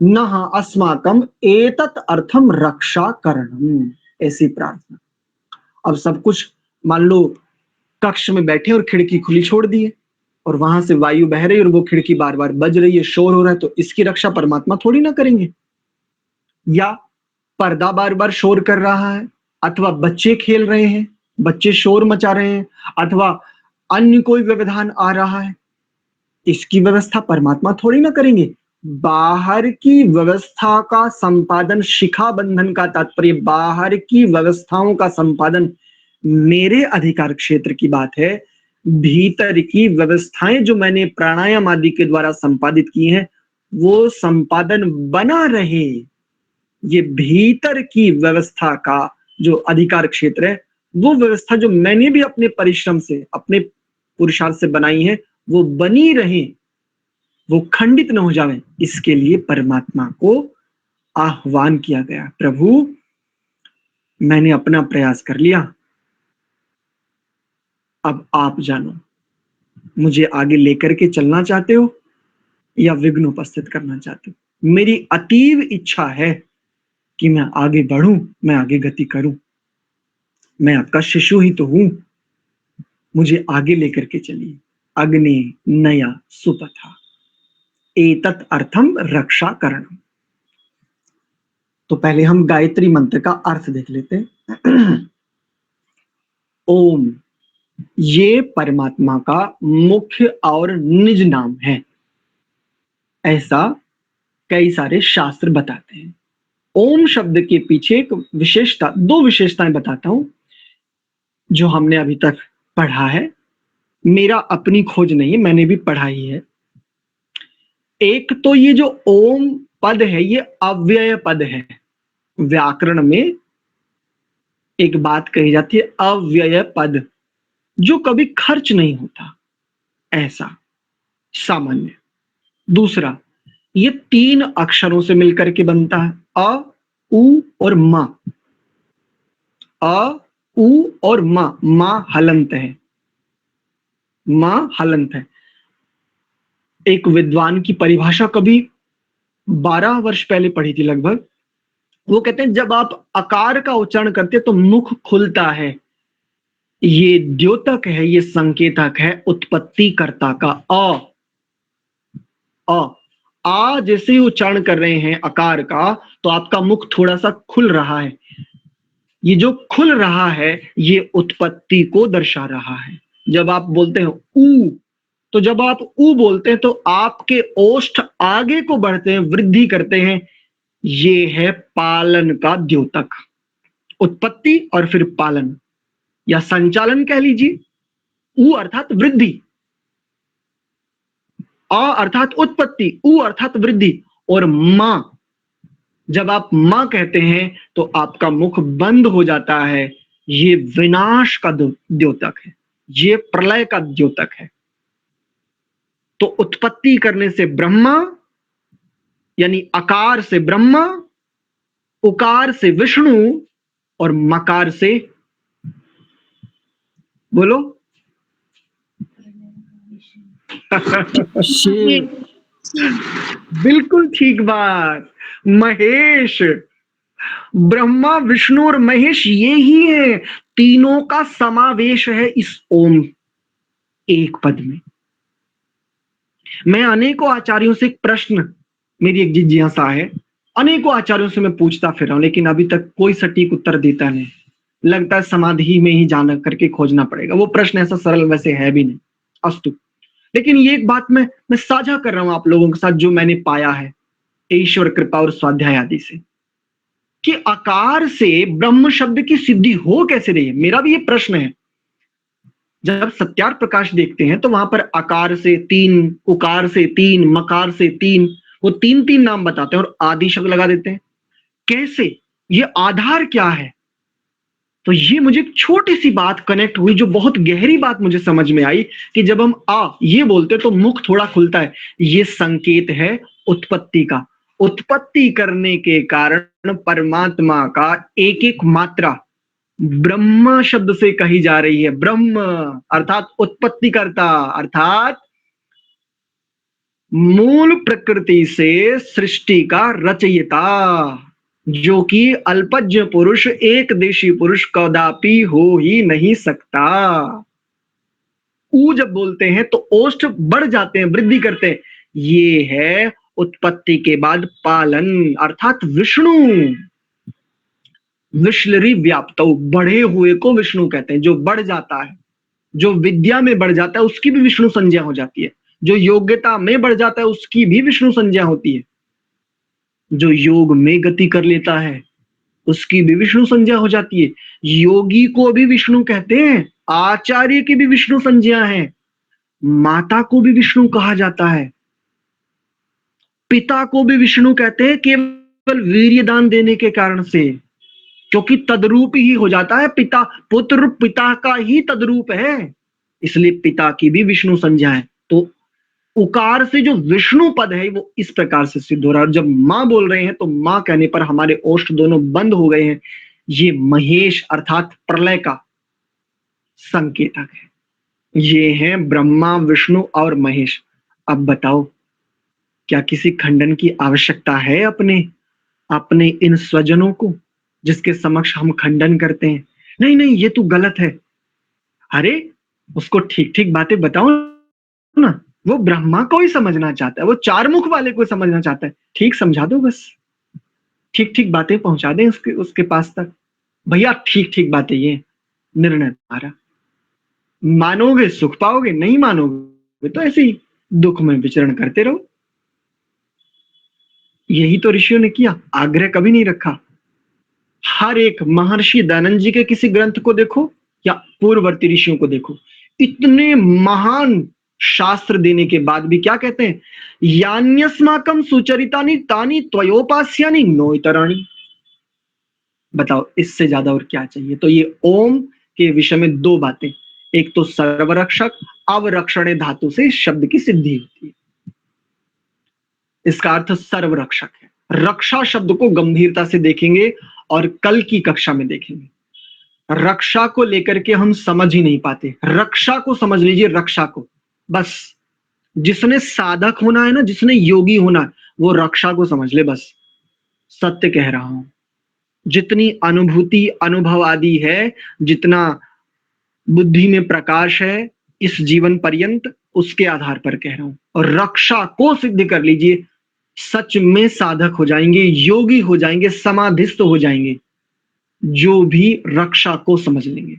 नः अस्माकम एतत् अर्थम रक्षा करणम, ऐसी प्रार्थना। अब सब कुछ मान लो कक्ष में बैठे और खिड़की खुली छोड़ दिए, और वहां से वायु बह रही है और वो खिड़की बार बार बज रही है, शोर हो रहा है, तो इसकी रक्षा परमात्मा थोड़ी ना करेंगे। या पर्दा बार बार शोर कर रहा है, अथवा बच्चे खेल रहे हैं, बच्चे शोर मचा रहे हैं, अथवा अन्य कोई व्यवधान आ रहा है, इसकी व्यवस्था परमात्मा थोड़ी ना करेंगे। बाहर की व्यवस्था का संपादन, शिखा बंधन का तात्पर्य बाहर की व्यवस्थाओं का संपादन मेरे अधिकार क्षेत्र की बात है। भीतर की व्यवस्थाएं जो मैंने प्राणायाम आदि के द्वारा संपादित की हैं, वो संपादन बना रहे। ये भीतर की व्यवस्था का जो अधिकार क्षेत्र है, वो व्यवस्था जो मैंने भी अपने परिश्रम से, अपने पुरुषार्थ से बनाई है, वो बनी रहे, वो खंडित न हो जाए, इसके लिए परमात्मा को आह्वान किया गया। प्रभु, मैंने अपना प्रयास कर लिया, अब आप जानो, मुझे आगे लेकर के चलना चाहते हो या विघ्न उपस्थित करना चाहते हो? मेरी अतीव इच्छा है कि मैं आगे बढ़ूं, मैं आगे गति करूं, मैं आपका शिशु ही तो हूं, मुझे आगे लेकर के चलिए। अग्नि नया सुपथा, एतत् अर्थम रक्षा करणम। तो पहले हम गायत्री मंत्र का अर्थ देख लेते हैं। ओम, ये परमात्मा का मुख्य और निज नाम है, ऐसा कई सारे शास्त्र बताते हैं। ओम शब्द के पीछे एक विशेषता, 2 विशेषताएं बताता हूं जो हमने अभी तक पढ़ा है। मेरा अपनी खोज नहीं है, मैंने भी पढ़ा ही है। एक तो ये जो ओम पद है, ये अव्यय पद है। व्याकरण में एक बात कही जाती है, अव्यय पद, जो कभी खर्च नहीं होता, ऐसा सामान्य। दूसरा, ये 3 अक्षरों से मिलकर के बनता है, अ, उ और म। अ, उ और म, मां हलंत है, मां हलंत है। एक विद्वान की परिभाषा कभी 12 वर्ष पहले पढ़ी थी लगभग, वो कहते हैं जब आप अकार का उच्चारण करते तो मुख खुलता है, ये द्योतक है, ये संकेतक है उत्पत्ति कर्ता का। अ आ जैसे ही उच्चारण कर रहे हैं अकार का तो आपका मुख थोड़ा सा खुल रहा है, ये जो खुल रहा है ये उत्पत्ति को दर्शा रहा है। जब आप बोलते हैं ऊ, तो जब आप ऊ बोलते हैं तो आपके ओष्ठ आगे को बढ़ते हैं, वृद्धि करते हैं, ये है पालन का द्योतक। उत्पत्ति और फिर पालन या संचालन कह लीजिए। ऊ अर्थात वृद्धि, अ अर्थात उत्पत्ति, उ अर्थात वृद्धि, और मां, जब आप मां कहते हैं तो आपका मुख बंद हो जाता है, ये विनाश का द्योतक है, ये प्रलय का द्योतक है। तो उत्पत्ति करने से ब्रह्मा, यानी अकार से ब्रह्मा, उकार से विष्णु और मकार से बोलो बिल्कुल ठीक बात, महेश। ब्रह्मा विष्णु और महेश ये ही है, तीनों का समावेश है इस ओम एक पद में। मैं अनेकों आचार्यों से एक प्रश्न, मेरी एक जिज्ञासा है, अनेकों आचार्यों से मैं पूछता फिर रहा हूं लेकिन अभी तक कोई सटीक उत्तर देता नहीं। लगता है समाधि में ही जाना करके खोजना पड़ेगा। वो प्रश्न ऐसा सरल वैसे है भी नहीं, अस्तु। लेकिन ये एक बात मैं साझा कर रहा हूं आप लोगों के साथ जो मैंने पाया है ईश्वर कृपा और स्वाध्याय आदि से, कि आकार से ब्रह्म शब्द की सिद्धि हो कैसे रही है। मेरा भी ये प्रश्न है। जब सत्यार्थ प्रकाश देखते हैं तो वहां पर आकार से 3, उकार से 3, मकार से 3, वो 3-3 नाम बताते हैं और आदि शब्द लगा देते हैं। कैसे, ये आधार क्या है? तो ये मुझे एक छोटी सी बात कनेक्ट हुई जो बहुत गहरी बात मुझे समझ में आई कि जब हम ये बोलते तो मुख थोड़ा खुलता है, ये संकेत है उत्पत्ति का। उत्पत्ति करने के कारण परमात्मा का एक एक मात्रा ब्रह्म शब्द से कही जा रही है। ब्रह्म अर्थात उत्पत्ति करता, अर्थात मूल प्रकृति से सृष्टि का रचयिता, जो कि अल्पज्ञ पुरुष, एक देशी पुरुष कदापि हो ही नहीं सकता। ऊ जब बोलते हैं तो ओष्ठ बढ़ जाते हैं, वृद्धि करते हैं, ये है उत्पत्ति के बाद पालन अर्थात विष्णु। विश्लरी व्याप्त, बढ़े हुए को विष्णु कहते हैं। जो बढ़ जाता है, जो विद्या में बढ़ जाता है उसकी भी विष्णु संज्ञा हो जाती है। जो योग्यता में बढ़ जाता है उसकी भी विष्णु संज्ञा होती है। जो योग में गति कर लेता है उसकी भी विष्णु संज्ञा हो जाती है। योगी को भी विष्णु कहते हैं, आचार्य की भी विष्णु संज्ञा है, माता को भी विष्णु कहा जाता है, पिता को भी विष्णु कहते हैं केवल वीर्यदान देने के कारण से, क्योंकि तद्रूप ही हो जाता है। पिता, पुत्र पिता का ही तद्रूप है, इसलिए पिता की भी विष्णु संज्ञा है। तो उकार से जो विष्णु पद है वो इस प्रकार से सिद्ध हो रहा है। जब मां बोल रहे हैं तो मां कहने पर हमारे ओष्ठ दोनों बंद हो गए हैं, ये महेश अर्थात प्रलय का संकेतक है। ये हैं ब्रह्मा, विष्णु और महेश। अब बताओ क्या किसी खंडन की आवश्यकता है अपने इन स्वजनों को जिसके समक्ष हम खंडन करते हैं? नहीं नहीं, ये तो गलत है। अरे उसको ठीक ठीक बातें बताओ ना। वो ब्रह्मा को ही समझना चाहता है, वो चार मुख वाले को समझना चाहता है, ठीक समझा दो बस, ठीक ठीक बातें पहुंचा दें उसके पास तक। भैया ठीक ठीक बातें, ये निर्णय तुम्हारा। मानोगे सुख पाओगे, नहीं मानोगे तो ऐसे ही दुख में विचरण करते रहो। यही तो ऋषियों ने किया, आग्रह कभी नहीं रखा। हर एक महर्षि दयानंद जी के किसी ग्रंथ को देखो या पूर्ववर्ती ऋषियों को देखो, इतने महान शास्त्र देने के बाद भी क्या कहते हैं? यान्यस्माकं सुचरितानि तानि त्वयोपास्यानि नोइतराणि। बताओ इससे ज्यादा और क्या चाहिए? तो ये ओम के विषय में 2 बातें, एक तो सर्वरक्षक, अवरक्षणे धातु से शब्द की सिद्धि होती है, इसका अर्थ सर्वरक्षक है। रक्षा शब्द को गंभीरता से देखेंगे और कल की कक्षा में देखेंगे। रक्षा को लेकर के हम समझ ही नहीं पाते। रक्षा को समझ लीजिए, रक्षा को बस। जिसने साधक होना है ना, जिसने योगी होना है, वो रक्षा को समझ ले बस। सत्य कह रहा हूं, जितनी अनुभूति अनुभव आदि है, जितना बुद्धि में प्रकाश है इस जीवन पर्यंत, उसके आधार पर कह रहा हूं। और रक्षा को सिद्ध कर लीजिए, सच में साधक हो जाएंगे, योगी हो जाएंगे, समाधिस्थ हो जाएंगे, जो भी रक्षा को समझ लेंगे।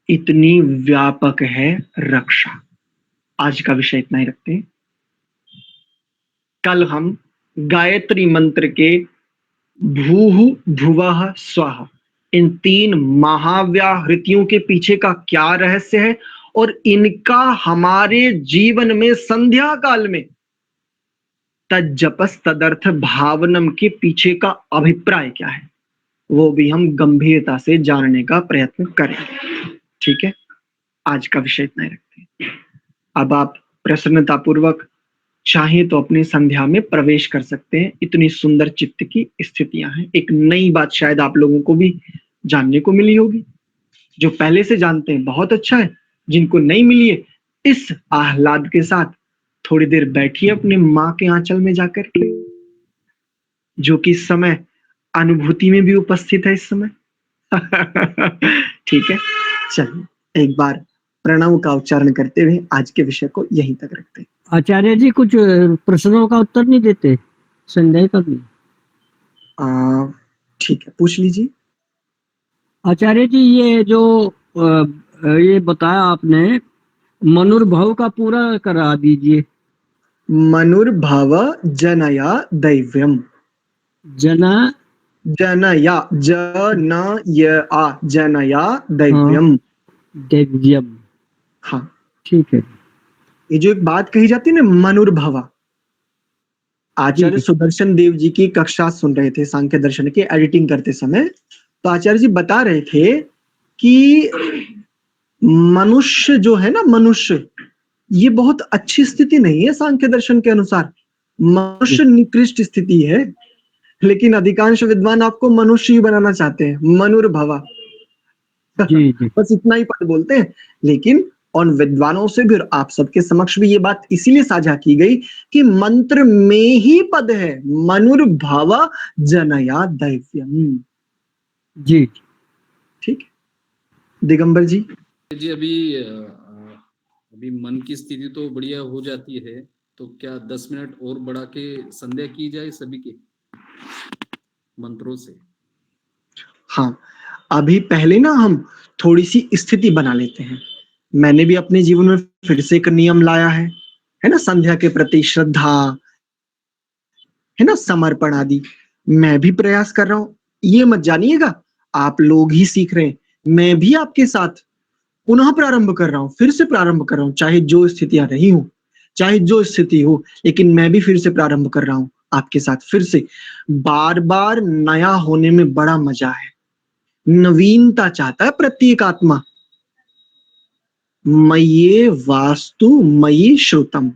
इतनी व्यापक है रक्षा। आज का विषय इतना ही रखते हैं। कल हम गायत्री मंत्र के भूः भुवः स्वः, इन 3 महाव्याहृतियों के पीछे का क्या रहस्य है और इनका हमारे जीवन में संध्या काल में तज्जपस तदर्थ भावनम के पीछे का अभिप्राय क्या है, वो भी हम गंभीरता से जानने का प्रयत्न करेंगे। ठीक है, आज का विषय इतना ही रखते हैं। अब आप प्रसन्नता पूर्वक चाहे तो अपनी संध्या में प्रवेश कर सकते हैं। इतनी सुंदर चित्त की स्थितियां हैं। एक नई बात शायद आप लोगों को भी जानने को मिली होगी। जो पहले से जानते हैं बहुत अच्छा है, जिनको नहीं मिली है, इस आह्लाद के साथ थोड़ी देर बैठिए अपने माँ के आंचल में जाकर के, जो कि इस समय अनुभूति में भी उपस्थित है इस समय। ठीक है, चलिए एक बार प्रणव का उच्चारण करते हुए आज के विषय को यहीं तक रखते हैं। आचार्य जी कुछ प्रश्नों का उत्तर नहीं देते, संदेह का भी। ठीक है, पूछ लीजिए। आचार्य जी ये जो ये बताया आपने, मनुर्भव का पूरा करा दीजिए। मनुर्भव जनया दैव्यम। जना जनया जनया जनया दैव्यम। दैव्यम, हाँ, ठीक है। ये जो एक बात कही जाती है ना, मनुर्भवा, आचार्य सुदर्शन देव जी की कक्षा सुन रहे थे सांख्य दर्शन के एडिटिंग करते समय, तो आचार्य जी बता रहे थे कि मनुष्य जो है ना, मनुष्य ये बहुत अच्छी स्थिति नहीं है सांख्य दर्शन के अनुसार। मनुष्य निकृष्ट स्थिति है, लेकिन अधिकांश विद्वान आपको मनुष्य ही बनाना चाहते हैं, मनुर्भवा। जी जी। बस इतना ही पद बोलते हैं। लेकिन उन विद्वानों से भी और आप सबके समक्ष भी ये बात इसीलिए साझा की गई कि मंत्र में ही पद है, मनुर्भव जनया दैव्यम। जी ठीक है, दिगंबर जी। जी अभी मन की स्थिति तो बढ़िया हो जाती है, तो क्या 10 मिनट और बढ़ा के संध्या की जाए सभी के मंत्रों से? हाँ, अभी पहले ना हम थोड़ी सी स्थिति बना लेते हैं। मैंने भी अपने जीवन में फिर से एक नियम लाया है ना, संध्या के प्रति श्रद्धा, है ना, समर्पण आदि। मैं भी प्रयास कर रहा हूं, ये मत जानिएगा आप लोग ही सीख रहे हैं, मैं भी आपके साथ पुनः प्रारंभ कर रहा हूं, फिर से प्रारंभ कर रहा हूं, चाहे जो स्थितियां रही हो, चाहे जो स्थिति हो, लेकिन मैं भी फिर से प्रारंभ कर रहा हूं आपके साथ फिर से। बार बार नया होने में बड़ा मजा है, नवीनता चाहता है प्रत्येक आत्मा। मय्ये वास्तु मयि श्रुतम,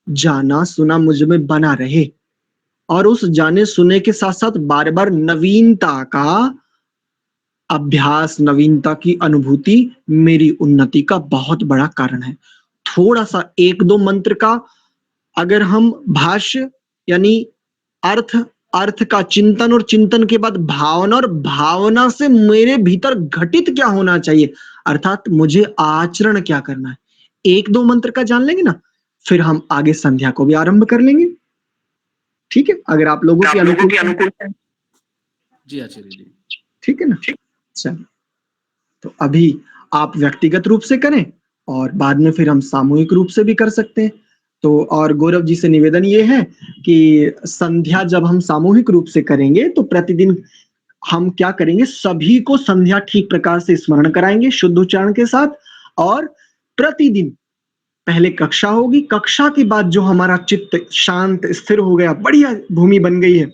जाना सुना मुझ में बना रहे, और उस जाने सुने के साथ साथ बार बार नवीनता का अभ्यास, नवीनता की अनुभूति मेरी उन्नति का बहुत बड़ा कारण है। थोड़ा सा 1-2 मंत्र का अगर हम भाष्य यानी अर्थ का चिंतन, और चिंतन के बाद भावना, और भावना से मेरे भीतर घटित क्या होना चाहिए, अर्थात मुझे आचरण क्या करना है, 1-2 मंत्र का जान लेंगे ना, फिर हम आगे संध्या को भी आरंभ कर लेंगे। ठीक है, अगर आप लोगों की अनुकूल है। जी आचार्य जी। ठीक है ना, चलिए, तो अभी आप व्यक्तिगत रूप से करें और बाद में फिर हम सामूहिक रूप से भी कर सकते हैं। तो और गौरव जी से निवेदन ये है कि संध्या जब हम सामूहिक रूप से करेंगे तो प्रतिदिन हम क्या करेंगे, सभी को संध्या ठीक प्रकार से स्मरण कराएंगे शुद्ध उच्चारण के साथ। और प्रतिदिन पहले कक्षा होगी, कक्षा के बाद जो हमारा चित्त शांत स्थिर हो गया, बढ़िया भूमि बन गई है,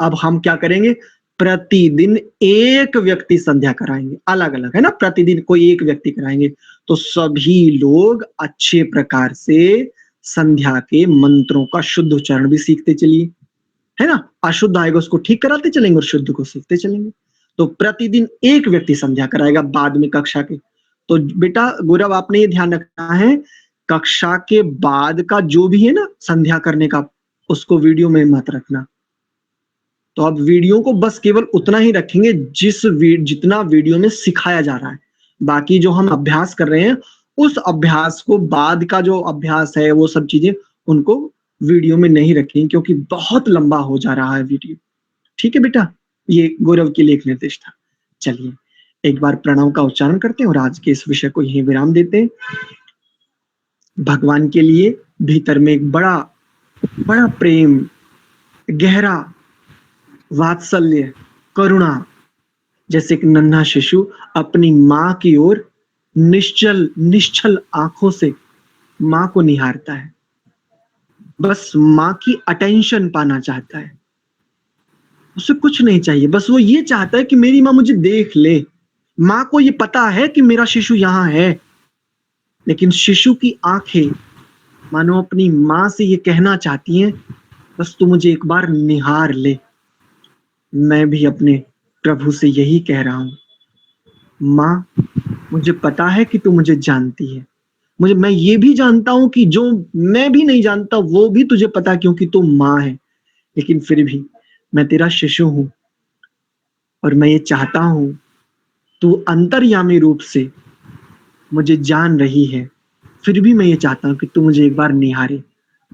अब हम क्या करेंगे, प्रतिदिन एक व्यक्ति संध्या कराएंगे, अलग अलग, है ना, प्रतिदिन कोई एक व्यक्ति कराएंगे, तो सभी लोग अच्छे प्रकार से संध्या के मंत्रों का शुद्ध उच्चारण भी सीखते चलिए, है ना, अशुद्ध आएगा उसको ठीक कराते चलेंगे और शुद्ध को सीखते चलेंगे। तो प्रतिदिन एक व्यक्ति संध्या कराएगा बाद में कक्षा के। तो बेटा गौरव, आपने ये ध्यान रखना है, कक्षा के बाद का जो भी है ना संध्या करने का, उसको वीडियो में मत रखना। तो आप वीडियो को बस केवल उतना ही रखेंगे जितना वीडियो में सिखाया जा रहा है। बाकी जो हम अभ्यास कर रहे हैं उस अभ्यास को, बाद का जो अभ्यास है वो सब चीजें उनको वीडियो में नहीं रखेंगे, क्योंकि बहुत लंबा हो जा रहा है वीडियो। ठीक है बेटा, ये गौरव के लिए एक निर्देश था। चलिए एक बार प्रणव का उच्चारण करते हैं और आज के इस विषय को यहीं विराम देते हैं। भगवान के लिए भीतर में एक बड़ा बड़ा प्रेम, गहरा वात्सल्य, करुणा, जैसे एक नन्हा शिशु अपनी माँ की ओर निश्चल आंखों से माँ को निहारता है, बस माँ की अटेंशन पाना चाहता है। उसे कुछ नहीं चाहिए, बस वो ये चाहता है कि मेरी माँ मुझे देख ले। माँ को ये पता है कि मेरा शिशु यहाँ है, लेकिन शिशु की आंखें मानो अपनी माँ से ये कहना चाहती हैं, बस तू मुझे एक बार निहार ले। मैं भी अपने प्रभु से यही कह रहा हूं, माँ मुझे पता है कि तू मुझे जानती है, मैं ये भी जानता हूं कि जो मैं भी नहीं जानता वो भी तुझे पता, क्योंकि तू माँ है। लेकिन फिर भी मैं तेरा शिशु हूं और मैं ये चाहता हूं तू अंतर्यामी रूप से मुझे जान रही है, फिर भी मैं ये चाहता हूं कि तू मुझे एक बार निहारे।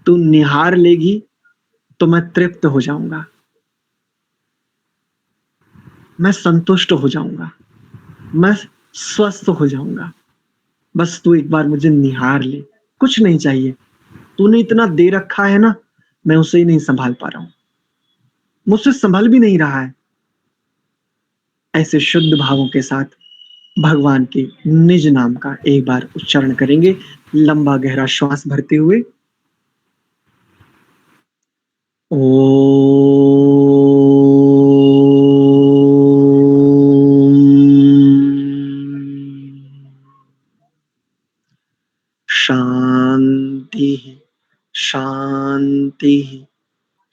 तू निहार लेगी तो मैं तृप्त हो जाऊंगा, मैं संतुष्ट हो जाऊंगा, मैं स्वस्थ हो जाऊंगा। बस तू एक बार मुझे निहार ले, कुछ नहीं चाहिए। तूने इतना दे रखा है ना, मैं उसे ही नहीं संभाल पा रहा हूं, मुझसे संभल भी नहीं रहा है। ऐसे शुद्ध भावों के साथ भगवान के निज नाम का एक बार उच्चारण करेंगे, लंबा गहरा श्वास भरते हुए। शांति, शांति,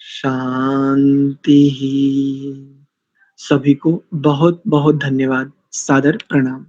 शांति। सभी को बहुत बहुत धन्यवाद, सादर प्रणाम।